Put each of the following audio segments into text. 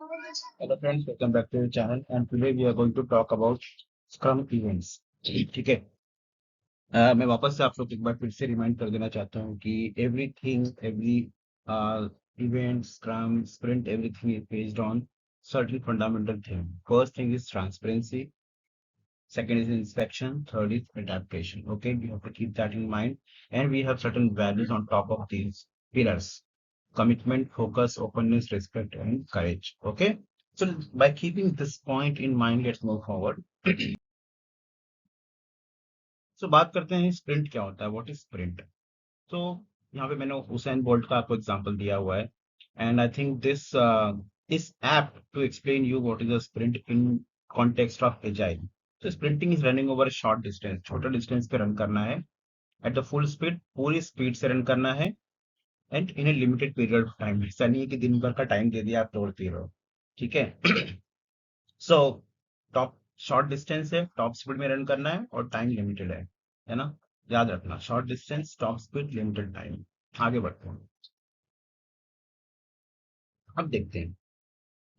Hello friends, welcome back to the channel and today we are going to talk about Scrum events. ठीक है। मैं वापस से आप लोग एक बार फिर से रिमाइंड कर देना चाहता हूँ कि every event, scrum, sprint, everything is based on certain fundamental thing. First thing is transparency, second is inspection, third is adaptation. Okay, we have to keep that in mind, and we have certain values on top of these pillars: commitment, focus, openness, respect, and courage. Okay, so by keeping this point in mind, let's move forward. So बात करते हैं sprint क्या होता है, what is sprint. तो यहाँ पे मैंने हुसैन बोल्ट का आपको एग्जांपल दिया हुआ है, and I think this is apt to explain you what is a sprint in context of agile. तो sprinting is running over short distance, छोटा डिस्टेंस पे रन करना है एट द फुल स्पीड, पूरी स्पीड से रन करना है, and in a limited period of time. ऐसा नहीं है कि दिन भर का टाइम दे दिया आप तोड़ते रहो, ठीक है। सो टॉप शॉर्ट डिस्टेंस है, टॉप स्पीड में रन करना है और टाइम लिमिटेड है ना। याद रखना, short distance, top speed, limited time. आगे बढ़ते हैं। अब देखते हैं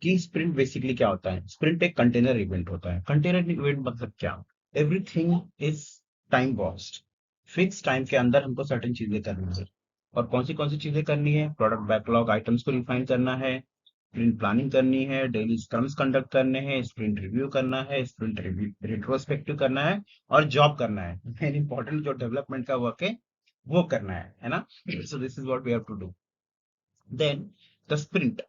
कि स्प्रिंट बेसिकली क्या होता है। स्प्रिंट एक कंटेनर इवेंट होता है। कंटेनर इवेंट मतलब क्या? Everything is time boxed. Fix time के अंदर हमको सर्टेन चीजें करनी है। और कौन सी चीजें करनी है? प्रोडक्ट बैकलॉग आइटम्स को रिफाइन करना है, स्प्रिंट प्लानिंग करनी है, डेली स्क्रम्स कंडक्ट करने हैं, स्प्रिंट रिव्यू करना है, स्प्रिंट रिव्यू रिट्रोस्पेक्टिव करना है, और जॉब करना है। मेन इंपॉर्टेंट जो डेवलपमेंट का वर्क है वो करना है ना। So this is what we have to do. Then the sprint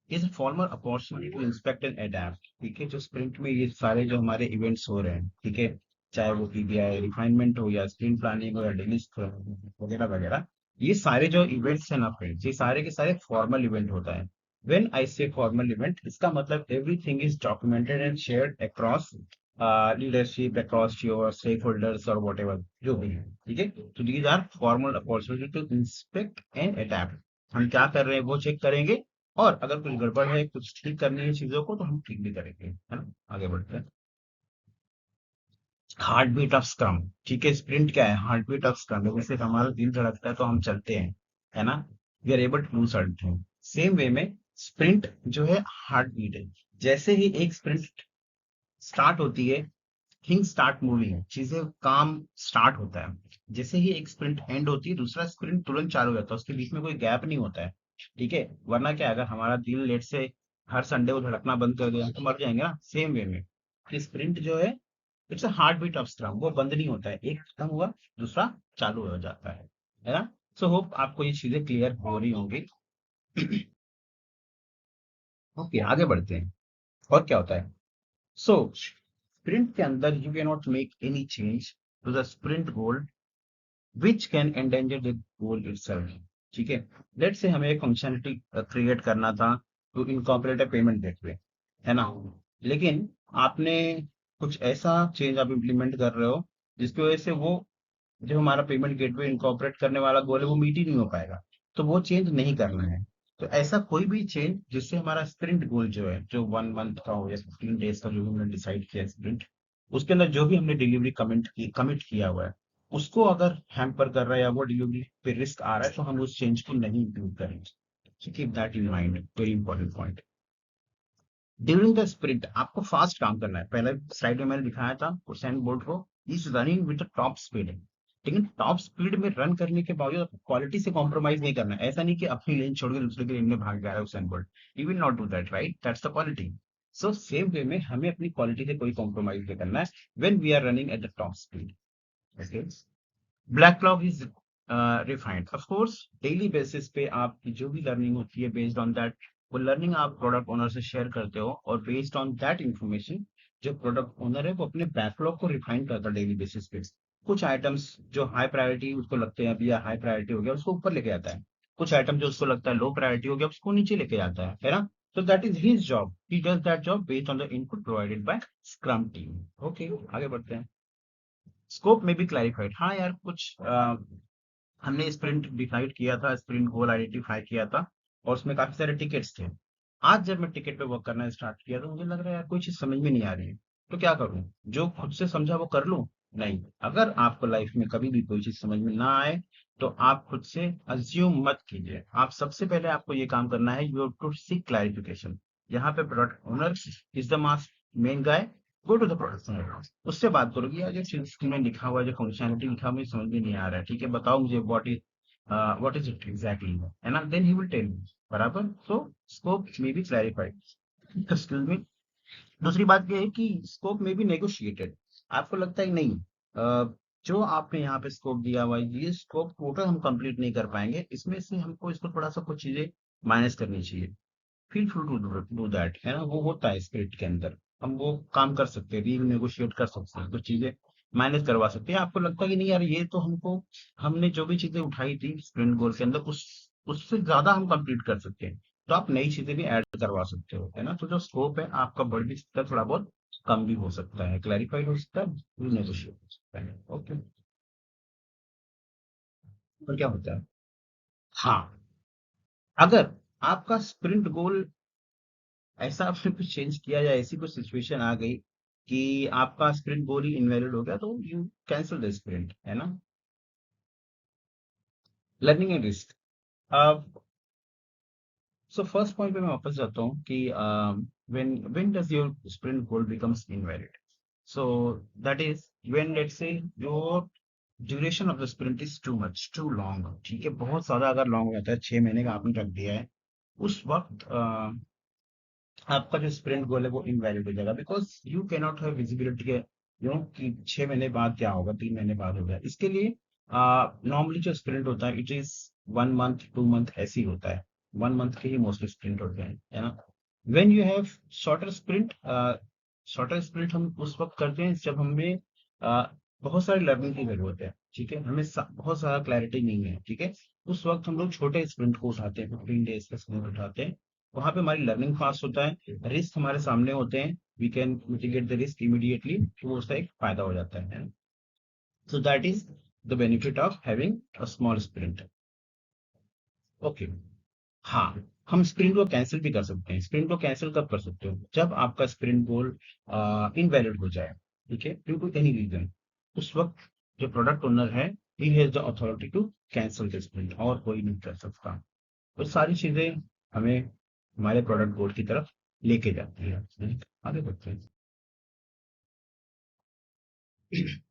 is a formal opportunity to inspect and adapt. ठीक है, जो स्प्रिंट में ये सारे जो हमारे इवेंट्स हो रहे हैं, ठीक है, चाहे वो पीबीआई रिफाइनमेंट हो या स्प्रिंट प्लानिंग हो या डेली वगैरह वगैरह, ये सारे जो इवेंट्स हैं ना फ्रेंड्स, ये सारे के सारे फॉर्मल इवेंट होता है। व्हेन आई से फॉर्मल इवेंट, इसका मतलब everything is documented and shared across leadership, across your stake holders और वॉट एवर जो भी है, ठीक है। तो these are formal opportunity to inspect and adapt. हम क्या कर रहे हैं वो चेक करेंगे, और अगर कुछ गड़बड़ है, कुछ ठीक करनी है चीजों को, तो हम ठीक भी करेंगे, है ना। आगे बढ़ते हैं। Heartbeat of scrum. ठीक है, स्प्रिंट क्या है? Heartbeat of scrum. जैसे हमारा दिल धड़कता है तो हम चलते हैं, है ना। We are able to do something. Same way में स्प्रिंट जो है हार्ट बीट है। जैसे ही एक स्प्रिंट स्टार्ट होती है, थिंग्स स्टार्ट मूविंग, चीजें काम स्टार्ट होता है। जैसे ही एक स्प्रिंट एंड होती है, दूसरा स्प्रिंट तुरंत चालू हो जाता है, उसके बीच में कोई गैप नहीं होता है, ठीक है। वरना क्या, अगर हमारा दिल लेट से हर संडे को धड़कना बंद कर दिया तो मर जाएंगे ना। सेम वे में स्प्रिंट जो है, it's a heartbeat of scrum. वो बंद नहीं होता है, एक खत्म हुआ दूसरा चालू हो जाता है ना। सो होप आपको ये चीजें क्लियर हो रही होंगी। ओके, आगे बढ़ते हैं। और क्या होता है? सो स्प्रिंट के अंदर you can not make any change to the sprint goal which can endanger the goal itself। ठीक है। लेट से हमें एक फंक्शनलिटी क्रिएट करना था to incorporate a payment gateway, है ना। लेकिन आपने कुछ ऐसा चेंज आप इम्प्लीमेंट कर रहे हो जिसकी वजह से वो जो हमारा पेमेंट गेटवे इनकॉर्पोरेट करने वाला गोल है वो मीट ही नहीं हो पाएगा। तो वो चेंज नहीं करना है। तो ऐसा कोई भी चेंज जिससे हमारा स्प्रिंट गोल जो है, जो 1 मंथ का हो या 15 डेज का, जो भी हमने डिसाइड किया स्प्रिंट, उसके अंदर जो भी हमने डिलीवरी कमिट किया हुआ है, उसको अगर हैम्पर कर रहा है या वो डिलीवरी पे रिस्क आ रहा है, तो हम उस चेंज को नहीं इंक्लूड करेंगे। Keep that in mind, very important point. During the sprint आपको फास्ट काम करना है। पहले स्लाइड में मैंने दिखाया था हुसैन बोल्ट को, is running with top speed. लेकिन टॉप स्पीड में रन करने के बावजूद क्वालिटी से कॉम्प्रोमाइज नहीं करना है। ऐसा नहीं कि अपनी लेन छोड़ के दूसरे की लेन में भाग जा रहा है Usain Bolt. You will not do that, right? That's the quality. So same way में हमें अपनी क्वालिटी से कोई कॉम्प्रोमाइज नहीं करना है when we are running at the top speed. Okay. Backlog is refined. Of course daily basis पे आपकी जो भी लर्निंग होती है, बेस्ड ऑन दैट, वो लर्निंग आप प्रोडक्ट ओनर से शेयर करते हो, और बेस्ड ऑन दैट इंफॉर्मेशन जो प्रोडक्ट ओनर है वो अपने बैकलॉग को रिफाइन करता है डेली बेसिस पे। कुछ आइटम्स जो हाई प्रायोरिटी उसको लगते हैं अभी, या हाई प्रायोरिटी हो गया, उसको ऊपर लेके आता है। कुछ आइटम जो उसको लगता है लो प्रायोरिटी हो गया, उसको नीचे लेके आता है ना। तो that is his job, he does that job based on the input provided by scrum team. Okay, आगे बढ़ते हैं। स्कोप में भी क्लैरिफाइड। हाँ यार, कुछ हमने स्प्रिंट डिसाइड किया था, स्प्रिंट गोल आइडेंटिफाई किया था, और उसमें काफी सारे टिकट्स थे। आज जब मैं टिकट पे वर्क करना स्टार्ट किया तो मुझे लग रहा है यार कोई चीज समझ में नहीं आ रही है। तो क्या करूं? जो खुद से समझा वो कर लूं? नहीं। अगर आपको लाइफ में कभी भी कोई चीज समझ में ना आए, तो आप खुद से अज्यूम मत कीजिए। आप सबसे पहले आपको ये काम करना है, you have to seek clarification. यहाँ पे product owner is the mass men guy, go to the product owner, उससे बात करोगे यार जो चीज में लिखा हुआ है, जो फंक्शनलिटी लिखा हुआ है, मुझे समझ में नहीं आ रहा है, ठीक है बताओ मुझे व्हाट इज इट एग्जैक्टली, है ना, then he will tell you, बराबर। So scope may be clarified, excuse me. दूसरी बात ये है कि स्कोप में भी नेगोशिएटेड, आपको लगता है नहीं जो आपने यहाँ पे स्कोप दिया हुआ है ये स्कोप टोटल हम कंप्लीट नहीं कर पाएंगे, इसमें से हमको इसको थोड़ा सा कुछ चीजें माइनस करनी चाहिए, feel free to do that, है ना, वो होता है स्क्रिप्ट के अंदर, हम वो काम कर सकते हैं, री नेगोशिएट कर सकते हैं, तो चीजें मैनेज करवा सकते हैं। आपको लगता है कि नहीं यार ये तो हमको, हमने जो भी चीजें उठाई थी स्प्रिंट गोल के अंदर उस उससे ज्यादा हम कंप्लीट कर सकते हैं, तो आप नई चीजें भी ऐड करवा सकते हो, है ना, तो जो स्कोप है आपका बढ़ भी सकता है, थोड़ा बहुत कम भी हो सकता है, क्लैरिफाइड हो सकता है, नेगोशिएट हो सकता है, ओके। और क्या होता है, हाँ, अगर आपका स्प्रिंट गोल ऐसा आपने कुछ चेंज किया या ऐसी कुछ सिचुएशन आ गई कि आपका स्प्रिंट गोल ही इनवैलिड हो गया, तो यू कैंसिल द स्प्रिंट, है ना। Learning and risk, so first point पे मैं वापस जाता हूँ कि when does your sprint goal becomes invalid, so that is when let's say your duration of the sprint is too much too long, ठीक है, बहुत ज्यादा अगर लॉन्ग हो जाता है, 6 महीने का आपने रख दिया है, उस वक्त आपका जो स्प्रिंट गोल है वो इनवैलिड हो जाएगा, because you cannot have visibility के कि 6 महीने बाद क्या होगा, 3 महीने बाद होगा, इसके लिए नॉर्मली जो स्प्रिंट होता है इट इज 1 मंथ 2 मंथ ऐसे ही होता है, 1 मंथ के ही मोस्टली स्प्रिंट होते हैं, है ना। When you have shorter sprint, shorter sprint हम उस वक्त करते हैं जब हमें बहुत सारी लर्निंग की जरूरत है, ठीक है, हमें बहुत सारा क्लैरिटी नहीं है, ठीक है, उस वक्त हम लोग छोटे स्प्रिंट को उठाते हैं, 15 डेज का स्प्रिंट उठाते हैं, वहां पे हमारी लर्निंग फास्ट होता है, रिस्क हमारे सामने होते हैं, we can mitigate the risk immediately, तो वो उसका एक फायदा हो जाता है, so that is the benefit of having a small sprint, okay. हाँ, हम स्प्रिंट को कैंसिल भी कर सकते हैं, स्प्रिंट को कैंसिल कब कर सकते हो, जब आपका स्प्रिंट गोल इनवैलिड हो जाए, ठीक है, ड्यू टू एनी रीजन, उस वक्त जो प्रोडक्ट ओनर है he has the authority to cancel the sprint, और कोई नहीं कर सकता, तो सारी चीजें हमें हमारे प्रोडक्ट गोल की तरफ लेके जाती है, आगे बढ़ते हैं,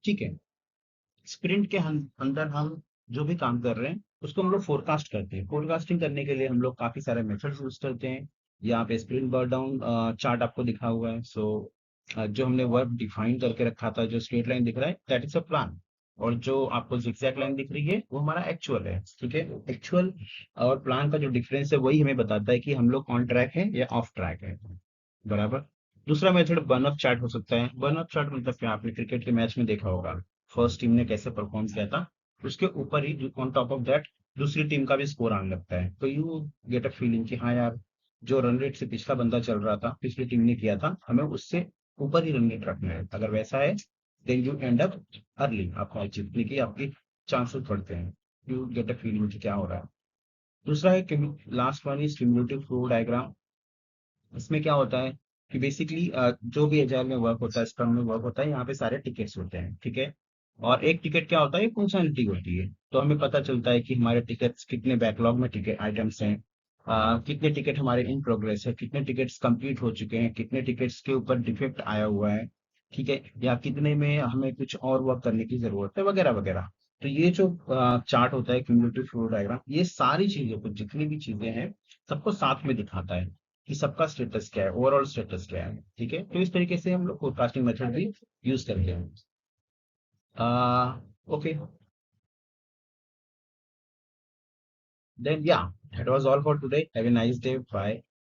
ठीक है। स्प्रिंट के अंदर हम जो भी काम कर रहे हैं उसको हम लोग फोरकास्ट करते हैं, फोरकास्टिंग करने के लिए हम लोग काफी सारे मेथड्स यूज करते हैं, यहाँ पे स्प्रिंट बर्न डाउन चार्ट आपको दिखा हुआ है, सो जो हमने वर्ब डिफाइन करके रखा था, जो स्ट्रेट लाइन दिख रहा है दैट इज अ प्लान, और जो आपको जिगजैग लाइन दिख रही है वो हमारा एक्चुअल है, ठीक है, एक्चुअल और प्लान का जो डिफरेंस है वही हमें बताता है कि हम लोग ऑन ट्रैक है या ऑफ ट्रैक है, बराबर। दूसरा मेथड बर्न अप चार्ट हो सकता है, बर्न अप चार्ट मतलब क्या, आपने क्रिकेट के मैच में देखा होगा, फर्स्ट टीम ने कैसे परफॉर्म किया था, उसके ऊपर ही ऑन टॉप ऑफ दैट दूसरी टीम का भी स्कोर आने लगता है, तो यू गेट अ फीलिंग कि हाँ यार जो रन रेट से पिछला बंदा चल रहा था, पिछली टीम ने किया था, हमें उससे ऊपर ही रन रेट रखना है, अगर वैसा है then you end up early, आपको जीतने की आपकी चांसेस बढ़ते हैं, यू गेट अ फीलिंग कि क्या हो रहा है। दूसरा है last one is cumulative flow diagram, इसमें क्या होता है कि बेसिकली जो भी एजाइल में वर्क होता है, स्क्रम में वर्क होता है, यहाँ पे सारे टिकट्स होते हैं, ठीक है, और एक टिकट क्या होता है, फंक्शनलिटी होती है, तो हमें पता चलता है कि हमारे टिकट्स कितने बैकलॉग में टिकट आइटम्स हैं, कितने टिकट हमारे इन प्रोग्रेस है, कितने टिकट्स कंप्लीट हो चुके हैं, कितने टिकट्स के ऊपर डिफेक्ट आया हुआ है, ठीक है, या कितने में हमें कुछ और वर्क करने की जरूरत है, वगैरह वगैरह। तो ये जो चार्ट होता है क्यूमुलेटिव फ्लो डायग्राम, ये सारी चीजों को, जितनी भी चीजें हैं सबको साथ में दिखाता है कि सबका स्टेटस क्या है, ओवरऑल स्टेटस क्या है, ठीक है, तो इस तरीके से हम लोग फोरकास्टिंग मेथड भी यूज करते हैं, ओके, देन या that was all for today, have a nice day, bye.